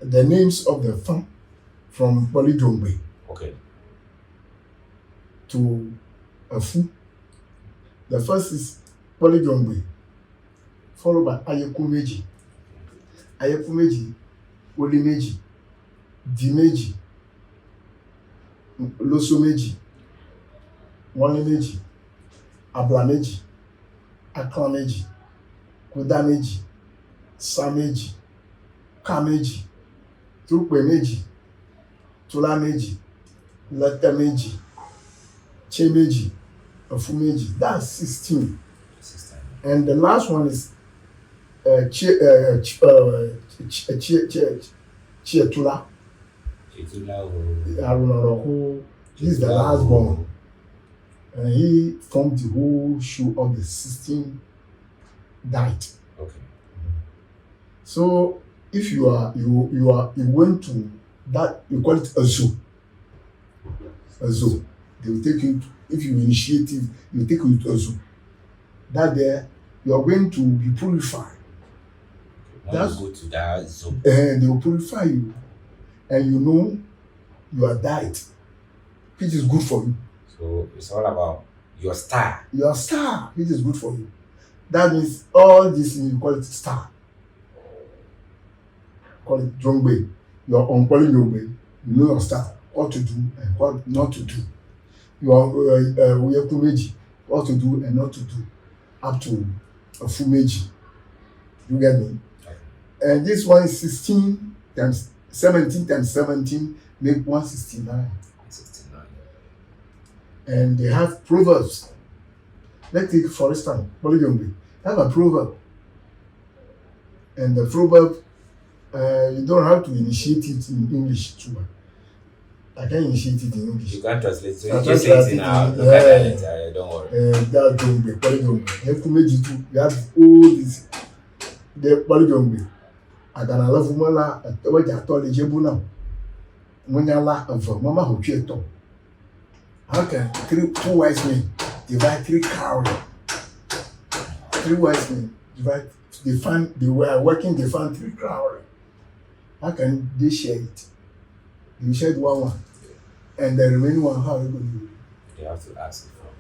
the names of the farm from Polydrombe Okay. to Afu. The first is Polydrombe, followed by Ayekumeji. Ayekumeji, Olimeji, Dimeji, Losomeji, Wanimeji, Ablameji, Aklameji, Kudameji, Sameji, Kameji, Trupemeji, Tulameji, Letameji, Chemeji, Afumeji. That's 16. 16. And the last one is Chietula. Chitula. Arunoroho. This is the last born. And he formed the whole shoe of the 16 died. Okay. So if you went to that, you call it a zoo. A zoo. They will take you to, if you initiate it, you take you to a zoo. That there you are going to be purified. When you go to that zoo. And they will purify you. And you know you are died. Which is good for you. So it's all about your star. Your star, which is good for you. That means all this you call it star. Call it Drombe. You're on Polydrombe. You know your star, what to do and what not to do. You are Uyekumeji, what to do and not to do, up to Afumeji. You get me? Okay. And this one is 16 times 17 times 17 make 169. 69. And they have proverbs. Let's take for instance, Polydrombe. They have a proverb. And the proverb, you don't have to initiate it in English too. I can initiate it in English. You can't translate, so you just say it in our local dialect. Don't worry. That Drombe, Polydrombe. Ekumeji too. You have all this. The Polydrombe. Agana lavumala waja atole jebu now. Munyala ava mama hochie to. How can two wise men divide 3 cows? 3 wise men divide. They were working. They found 3 cows. How can they share it? You shared one, and the remaining one, how are you going to do it? They have to ask it from.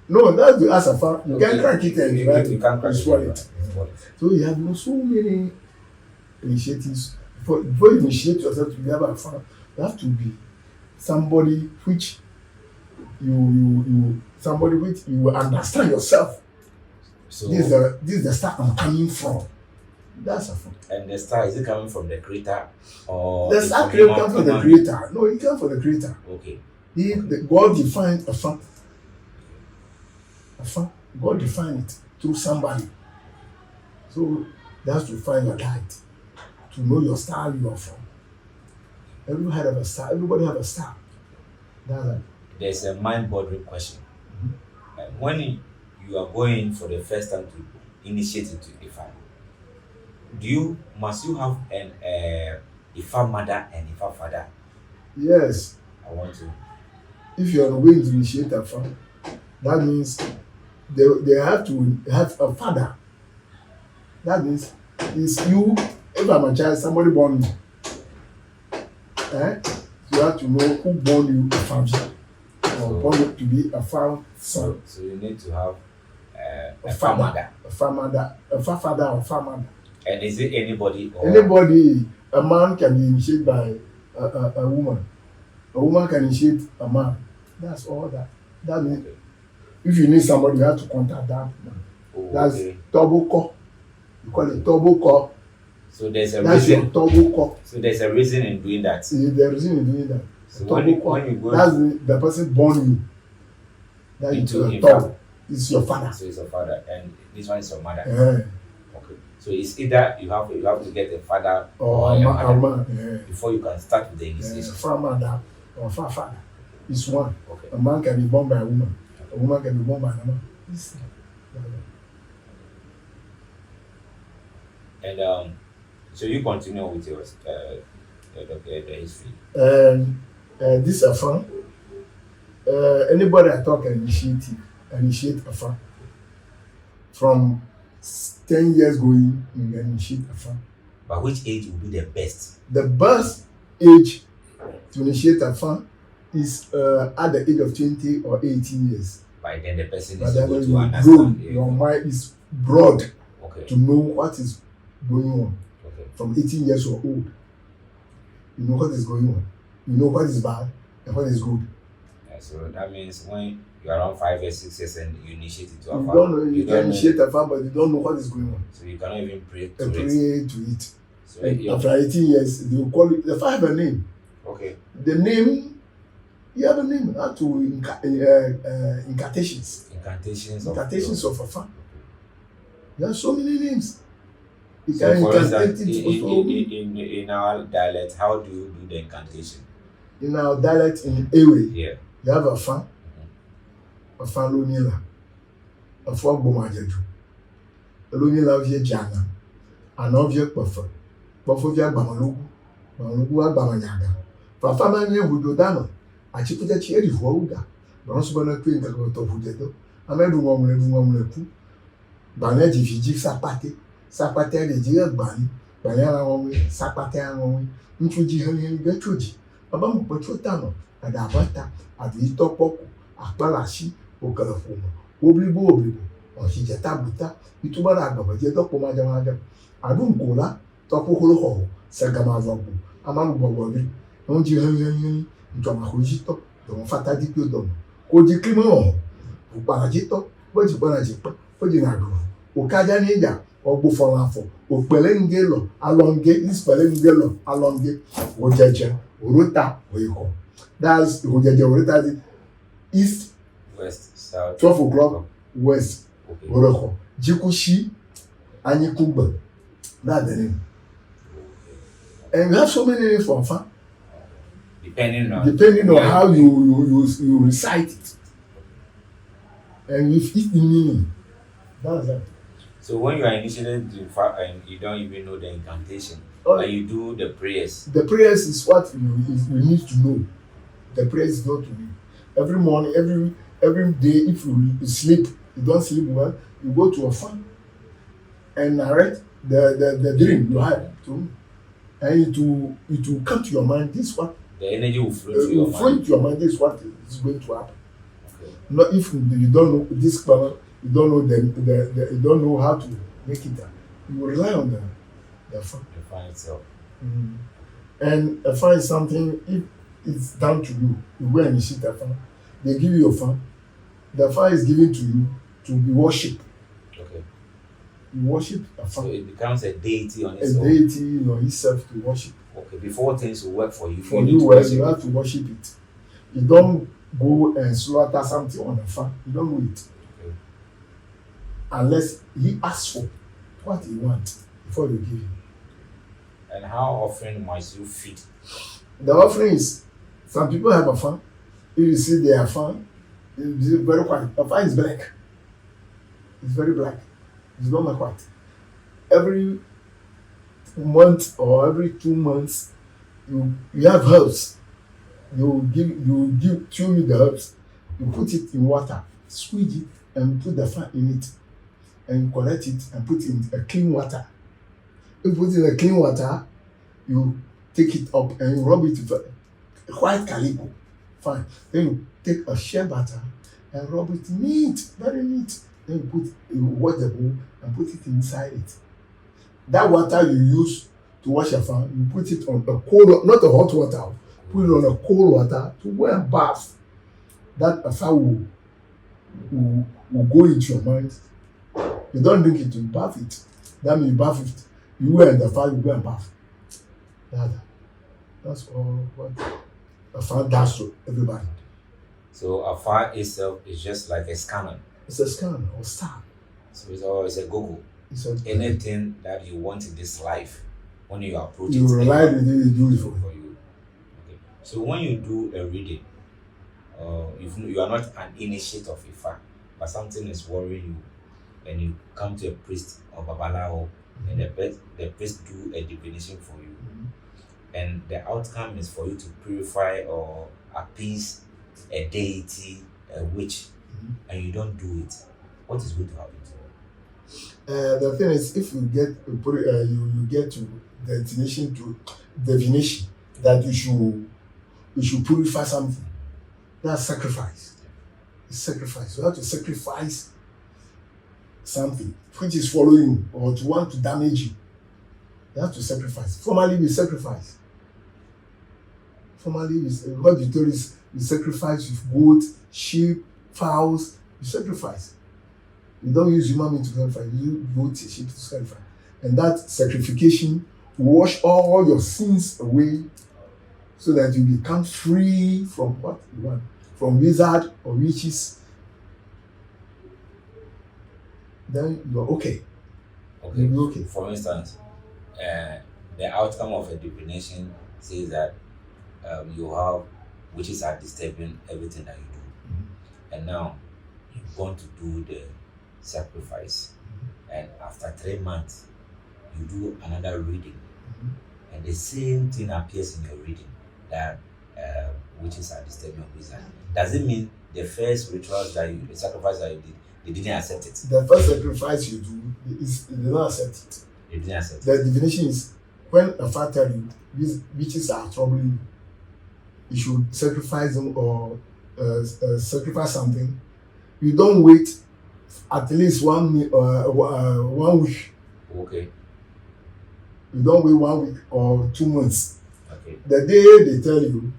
No, that's the answer. You can't crack it and you can't crack swallow it. So you have so many initiatives. Before you initiate yourself to be able to farm, you have to be somebody which you will understand yourself. So This is the start I'm coming from. That's a fact. And the star, is it coming from the creator or The star comes from the creator. No, it comes from the creator. Okay. God defined a fact. God defined it through somebody. So that's to find your light, to know your star you are from. Everybody have a star. Everybody have a star. That's it. There's a mind-boggling question. When you are going for the first time to initiate it to IFA, must you have an IFA mother and IFA father? Yes. I want to. If you are going to initiate a farm, that means they have to have a father. That means it's you. If I'm a child, somebody born me. You have to know who born you a farm son, or born you to be a farm son. So you need to have a father, a farm mother, a father or farm mother. And is it anybody? Or Anybody? A man can be initiated by a woman. A woman can initiate a man. That's all that. That means if you need somebody, you have to contact that man. That's double call. You call it double call. So there's a That's reason. your double call. So there's a reason in doing that. The reason in doing that. So when you go, that's the person born you. That into is your It's your father. So it's your father, and this one is your mother. Okay. So it's either you have to get a father or a mother before you can start with the initiation. Father or father is one. Okay. A man can be born by a woman. A woman can be born by a man. And so you continue with your the history. This a farm. Anybody I talk can initiate a farm. From 10 years going, you can initiate a farm. But which age will be the best? The best age to initiate a farm is at the age of 20 or 18 years. By then the person But is then able when to you understand. grow, your mind is broad Okay. to know what is going on. Okay. From 18 years or old, you know what is going on. You know what is bad and what is good. Yeah, so that means when you're around 5 years, 6 years, and you initiate it to a You farm, don't know, you can don't know. initiate a farm, but you don't know what is going on. So you cannot even pray to And it. pray to it. So And you're- after 18 years, they will call it, the farm have a name. okay. The name, you have a name, how to incantations. Incantations Of a farm. There are so many names. You So can for incantate instance, it also. in our dialect, how do you do the incantation? In our dialect in Ewe, Yeah. you have a fan Orunmila, a fan Bomajaju. Orunmila via Jana, and of your buffer. Buffer via Babalawo, Bamanyaga. For a family who do dano, I chip the chair is Woga, Bronsbana Queen that got of Hudedo, and everyone Baneji Fiji Sapati, Sapate the Jia Bani, Banana Woman, Sapate Woman, Introji Honey Gertrude, Abam Potano, and Abata, at the Topo, Akbalashi, Okalafomo, Oblibo, or Hijatabuta, Itubara, Jeto Pomajamaja, Adum Kola, Topo Holo, Sagamazabu, Amam Bobobi, Onji Honey, Jomahujito, Don Fata di Pudom, Koji Kimo, Uparajito, Wajibanajipa, Wajinadu. Okaja nija ogbufọlafọ Opele ngelo alonge ispele alonge ojeje orota oiko. That's ojeje orota the east, West, south, 12 o'clock west okay. oroko jikushi anyikugba. That's the name. And we have so many names for farm. Depending on How you recite it, and with it the meaning. That's that. So when you are initiated to farm and you don't even know the incantation, Oh. but you do the prayers. The prayers is what you need to know. The prayers is not to be. Every morning, every day, if you sleep, you don't sleep well, you go to a farm and narrate the dream you had to, and it will come to your mind. This is what The energy will flow to your flow mind. into your mind. This is what is going to happen. Okay. Not if you don't know this color, you don't know you don't know how to make it. You rely on the farm. The farm itself. And a farm is something, if it's down to you, you go and initiate a farm, they give you a farm. The farm is given to you to be worshipped. Okay. You worship a So farm, it becomes a deity on a its own. deity on itself to worship. Okay. Before things will work for you, For need you, to well, worship you it. have to worship it. You don't go and slaughter something on a farm. You don't do it. Okay. Unless he asks for what he wants before you give him. And how often must you feed? The offering is, some people have a farm. If you see their farm, it's very white. A farm is black. It's very black. It's not like white. Every month or every 2 months, you have herbs. You chew you the herbs. You put it in water, squeeze it, and put the fat in it, and you collect it and put it in a clean water. You put it in a clean water, you take it up and you rub it with a white calico. Fine. Then you take a shea butter and rub it neat, very neat. Then you wash the bowl and put it inside it. That water you use to wash your farm, you put it on a cold, not a hot water, put it on a cold water to go and bath. That affair will go into your mind. You don't drink it, you bath it. That means you bath it. You wear the fire, you go and bath. That's all what a fire does to everybody. So a fire itself is just like a scanner. It's a scan or star. So it's always a Google. It's a, Anything that you want in this life, when you approach you it, rely on it, you do it for you. for you. Okay. So when you do a reading, you are not an initiate of IFA, but something is worrying you, and you come to a priest or Babalawo, and the priest do a divination for you, and the outcome is for you to purify or appease a deity, a witch, and you don't do it. What is going to happen to you? The thing is, if you get you get to divination that you should purify something. That's sacrifice. It's sacrifice. You have to sacrifice something which is following you or to want to damage you. You have to sacrifice. Formally, we sacrifice. Formally, what you told is we sacrifice with goat, sheep, fowls. You sacrifice. You don't use human being to sacrifice. You use goat, sheep to sacrifice. And that sacrification will wash all your sins away so that you become free from what you want. From wizard or witches. Then you're okay. Okay. You'll be okay. For instance, the outcome of a divination says that you have witches are disturbing everything that you do. Mm-hmm. And now you want to do the sacrifice. And after 3 months, you do another reading. Mm-hmm. And the same thing appears in your reading that witches are disturbing your wizard. Does it mean the first rituals the sacrifice that you did, they didn't accept it? The first sacrifice you do they don't accept it. They didn't accept it. The divination is when a father tell you these witches are troubling you should sacrifice them or sacrifice something. You don't wait at least 1 week. Okay. You don't wait 1 week or 2 months. Okay. The day they tell you,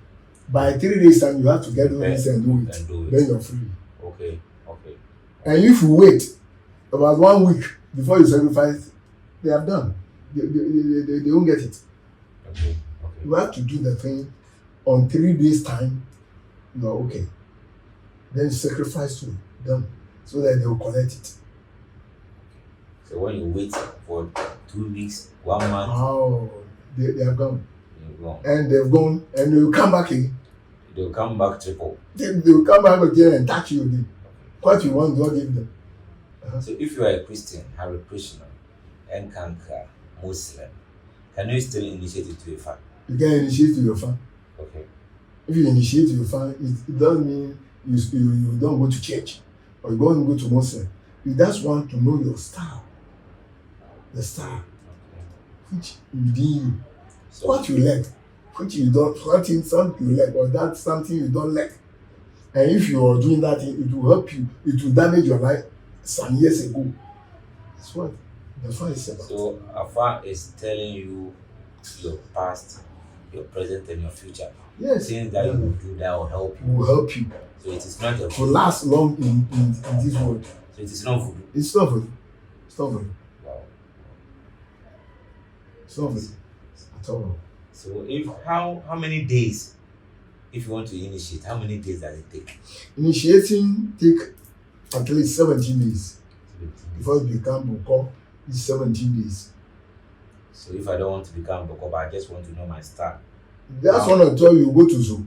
by 3 days time you have to get on this and do it. Then you're free. Okay. Okay. And if you wait about 1 week before you sacrifice, they have done. They won't get it. Okay. Okay. You have to do the thing on 3 days time. You're okay. Then you sacrifice to them so that they will collect it. So when you wait for 2 weeks, 1 month, Oh, they have gone. you're gone. And they've gone and they will come back again. They'll come back triple. They will come back again and touch you again. What you want, God give them. So if you are a Christian, Hare Krishna, Enkanka, Muslim, can you still initiate it to a fan? You can initiate to your fan. Okay. If you initiate to your fan, it doesn't mean you don't go to church or you don't go to Muslim. You just want to know your style. The style Okay. which within you. So What you like, which you don't, something you like, or that's something you don't like. And if you are doing that, it will help you. It will damage your life some years ago. That's what the fan is about. So Afa is telling you your past, your present, and your future. Yes, Things that you will do that will help it you. will help you So it is not a to last long in this world. So it is not voodoo. It's not voodoo. It's not voodoo. Wow. It's not voodoo at all. So if how many days, if you want to initiate, how many days does it take? Initiating take at least 17 days. Before you become Boko, it's 17 days. So if I don't want to become Boko, but I just want to know my star. That's one I tell you, go to zoo.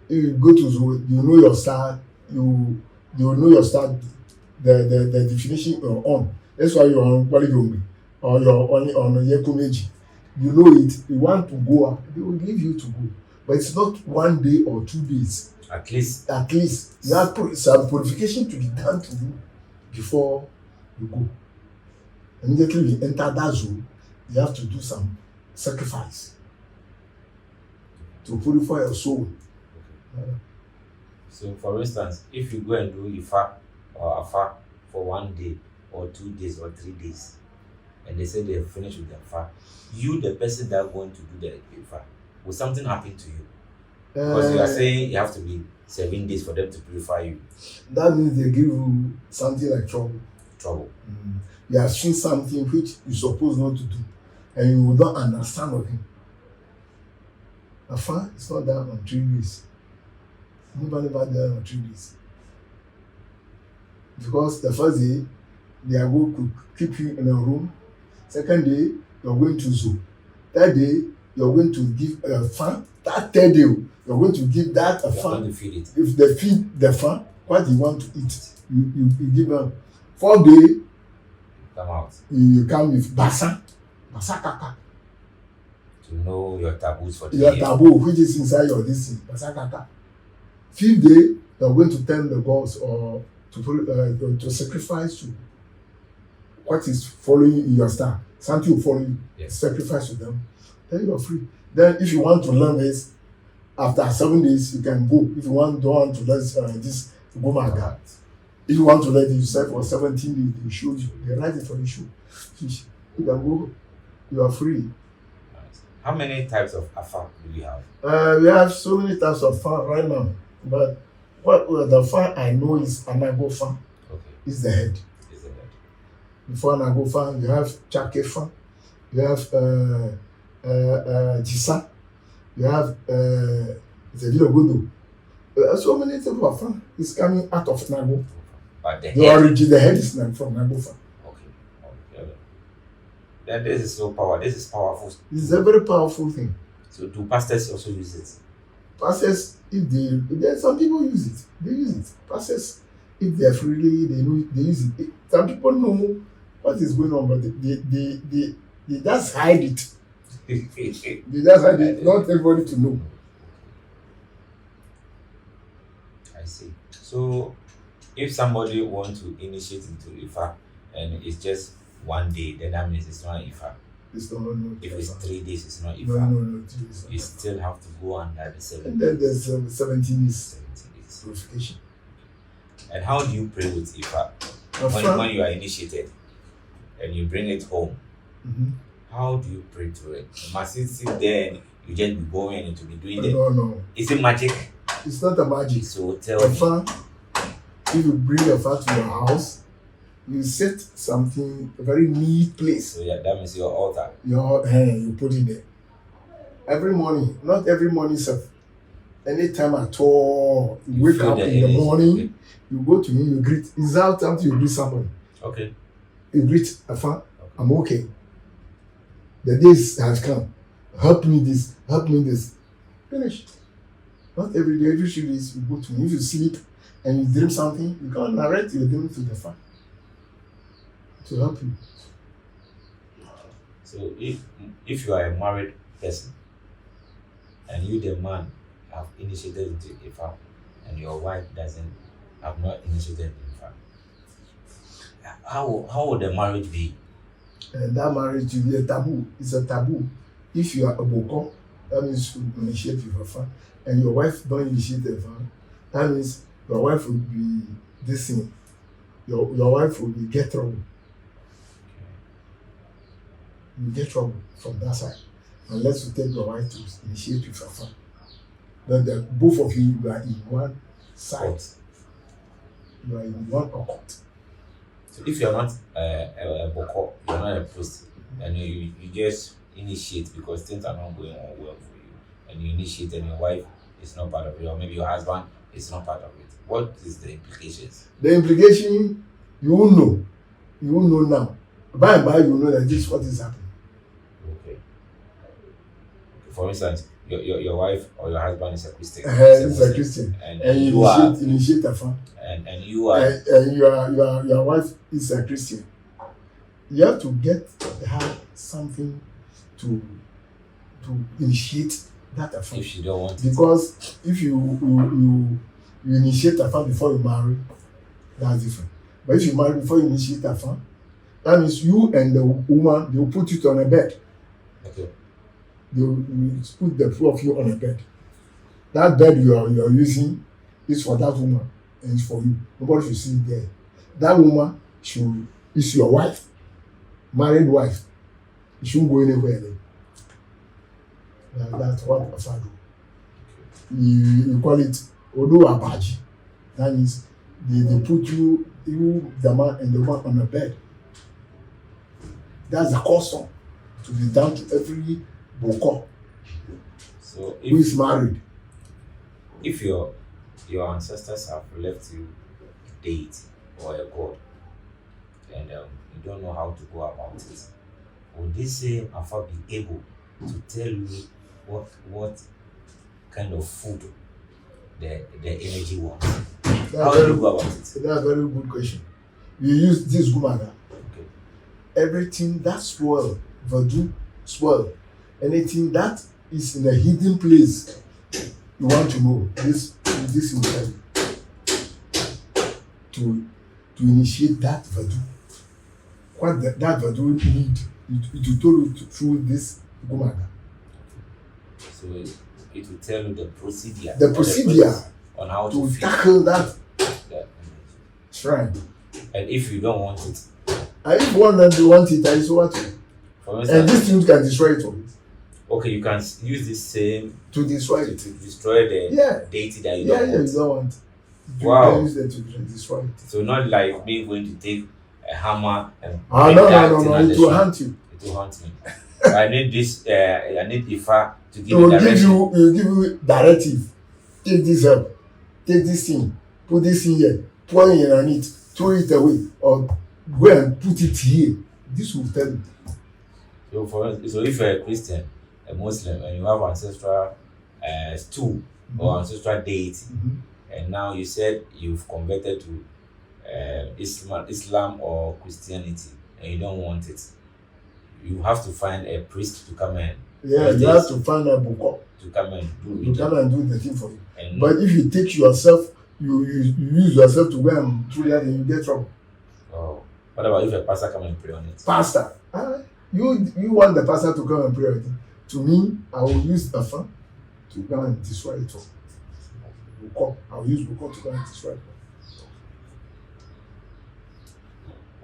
If you go to zoo, you know your star, you know your star, the definition you're on. That's why you're on Babalawo or you're on Yekumeji. You know it, you want to go, they will leave you to go. But it's not 1 day or 2 days. At least. At least you have some purification to be done to you before you go. Immediately you enter that zone, you have to do some sacrifice to purify your soul. So for instance, if you go and do IFA or AFA for 1 day or 2 days or 3 days, and they say they're finished with the IFA, you, the person that going to do the IFA, will something happen to you? Because you are saying you have to be 7 days for them to purify you. That means they give you something like trouble. Trouble. You have seen something which you're supposed not to do, and you will not understand of him. Afa is not done on 3 days. Never done on 3 days. Because the first day, they are going to keep you in a room. Second day, you're going to zoo. Third day, you're going to give a fan. That third day, you're going to give that a You're fan. going to feed it. If they feed the fan, what you want to eat, you give them. 4th day, Come out you come with basa kaka. to know your taboos for the Your year. taboo, which is inside your this thing, basa kaka. 5th day, you're going to tell the gods or to sacrifice to what is following in your star. something will follow you. Yes. Sacrifice to them. Then you are free. Then if you want to learn this, after 7 days you can go. If you don't want to learn this Gomaga. If you want to learn it yourself for 17 days, they show you. They write it for the show. You can go. You are free. How many types of afa do we have? We have so many types of fan right now, but the fan I know is Anago fan. Okay. Is the head. Is the head. Before Anago fan, you have Chake fan, you have Jisa, you have Zevilo Godo. So many types of fan is coming out of Nago. But the The head. origin, the head is from Nago fan. Okay. Then this is so powerful. This is powerful. It's a very powerful thing. So do pastors also use it? Pastors, if there some people use it. They use it. Pastors, if they are freely, they use it. Some people know what is going on, but they just hide it. They just hide it. Not everybody to know. I see. So if somebody wants to initiate into IFA and it's just 1 day, then that means it's not IFA. It's not If it's 3 days, it's not IFA. no. You still have to go under the 7 And then there's 17 is 17 days. purification. And how do you pray with IFA? When you are initiated and you bring it home, how do you pray to it? Must it sit there and you just be going and to be doing it? No. Is it magic? It's not a magic. So tell me. If you bring a fat to your house, you set something, a very neat place. So yeah, that means your altar. You put it there. Every morning, not every morning, sir. Anytime at all, you wake feel up the in the energy, morning, okay. you go to him, you greet. Is that time you greet somebody? Okay. You greet a fan. I'm okay. The days has come. Help me this. Finish. Not every day, every 3 days you go to him. If you sleep and you dream something, you can narrate your dream to the fan to help you. So if you are a married person and you the man have initiated into IFA and your wife have not initiated IFA, how would the marriage be? And that marriage will be a taboo. It's a taboo. If you are a boko, that means you initiate with a fan, and your wife don't initiate the fan, that means your wife will be this thing. Your wife will be get trouble. You get trouble from that side unless you take your wife to initiate with a fan. Then both of you are in one side. You are in one occult. So if you are not a boko, you are not a priest, and you just initiate because things are not going on well for you, and you initiate and your wife is not part of it, or maybe your husband is not part of it, what is the implications? The implication, you will know now. By and by, you will know that this is what is happening. Okay. For instance, your wife or your husband is a Christian. Is a Christian, and you initiate a fan. And you are. And your wife is a Christian. You have to get her something to initiate that affair. If she don't want it. Because if you initiate a fan before you marry, that's different. But if you marry before you initiate a fan, that means you and the woman, they will put you on a bed. Okay. They will put the two of you on a bed. That bed you are using is for that woman and it's for you. Nobody should see it there. That woman is your wife, married wife. You shouldn't go anywhere then. That's what Afa do. You call it Odo Abaji. That means they put you, the man and the woman on a bed. That's the custom to be done to every boko So who is married. If your ancestors have left you a deity or a god, and you don't know how to go about it, would this same Afa be able to tell you what kind of food the energy wants? How do you go about it? That's a very good question. You use this Gumaga. Okay. Everything that swirl, voodoo swirl, anything that is in a hidden place, you want to know this inside to initiate that voodoo. What that voodoo need it will tell you through this Gumaga. So it will tell you the procedure. The or procedure process on how to fit tackle that that. shrine. And if you don't want it, And if one that you want it, I say what? for And instance, this thing can destroy it all. okay, you can use this same To destroy to it. destroy the Yeah. deity that you Yeah, don't yeah, want. you don't want. You Wow. can use that to destroy it. So not like me going to take a hammer and Ah, beat no, that no, no, thing no. at the It will shrine. hunt you. It will hunt me. I need this. I need IFA to It give will me give direction. you, it will give you directive. Take this help. Take this thing. Put this in here. Pour it on it. Throw it away. Or go and put it here. This will tell you. So if you're a Christian, a Muslim, and you have ancestral stool or ancestral deity, Mhm. and now you said you've converted to Islam or Christianity, and you don't want it, you have to find a priest to come and Yeah, you have to find a book to come and do to it. come and do the thing for you. And But if you take yourself, you use yourself to go and do that, then you get trouble. oh, what about if a pastor come and pray on it? Pastor, you want the pastor to come and pray with you. To me, I will use the fan to go and destroy it all. Bukor. I will use Bukor to go and destroy it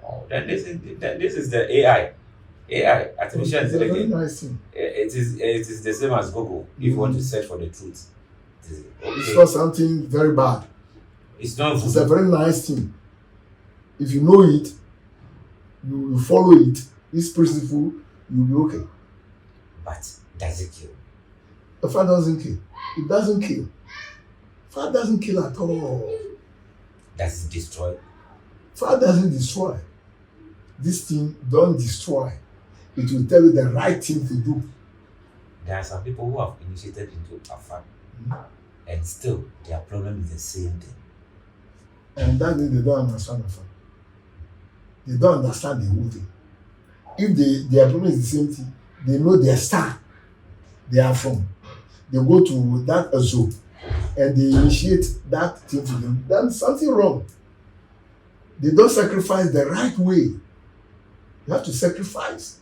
all. Oh, then this is the AI. Artificial It's a very intelligence. nice thing. It is the same as Google. If you want to search for the truth, It's okay. not something very bad. It's not It's a voodoo. very nice thing. If you know it, you follow it, it's principle, you'll be okay. But does it kill? The fire doesn't kill. It doesn't kill. Fire doesn't kill at all. Does it destroy? Fire doesn't destroy. This thing don't destroy. It will tell you the right thing to do. There are some people who have initiated into IFA, and still their problem is the same thing. And that means they don't understand the fire. They don't understand the whole thing. If their problem is the same thing, they know their star they are from. They go to that zone and they initiate that thing to them. Then something wrong. They don't sacrifice the right way. You have to sacrifice.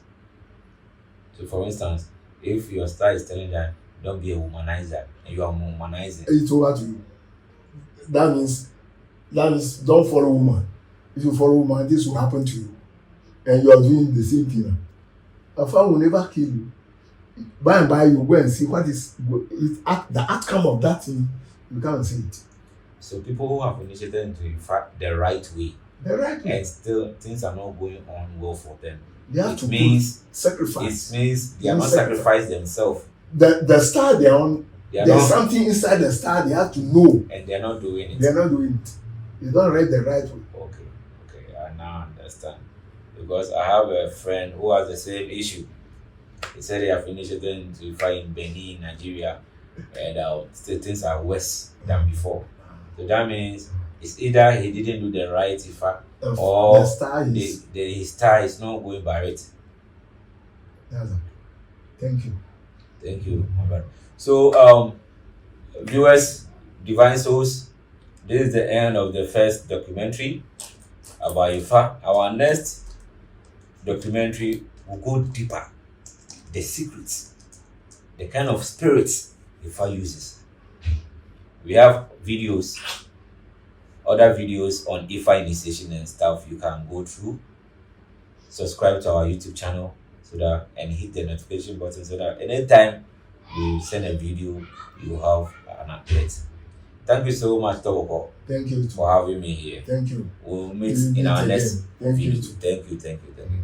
So, for instance, if your star is telling that don't be a womanizer and you are womanizing, It's over to you. That means don't follow woman. If you follow woman, this will happen to you. And you are doing the same thing. A fan will never kill you. By and by, you go and see what is the outcome of that thing. You can't see it. so people who have initiated into IFA the right way The right way. and still things are not going on well for them, They have it to means sacrifice. it means they are Don't not sacrifice. sacrificed themselves. The star they are on, They are there's not, something inside the star they have to know. and they are not doing it. They are not doing it. They don't write the right way. Okay, I now understand. Because I have a friend who has the same issue. He said they have initiated into IFA in Benin, Nigeria, and still things are worse than before. So that means it's either he didn't do the right IFA or The star is. his star is not going by it. That's it. Thank you. Thank you, my brother. So, viewers, divine souls, this is the end of the first documentary about IFA. Our next documentary will go deeper, the secrets, the kind of spirits IFA uses. We have videos, other videos on IFA initiation and stuff you can go through. Subscribe to our YouTube channel so that and hit the notification button so that anytime we send a video, you have an update. Thank you so much, Toboko, Thank you. for having me here. Thank you. We'll meet We'll in meet our again. next Thank you. video. Thank you.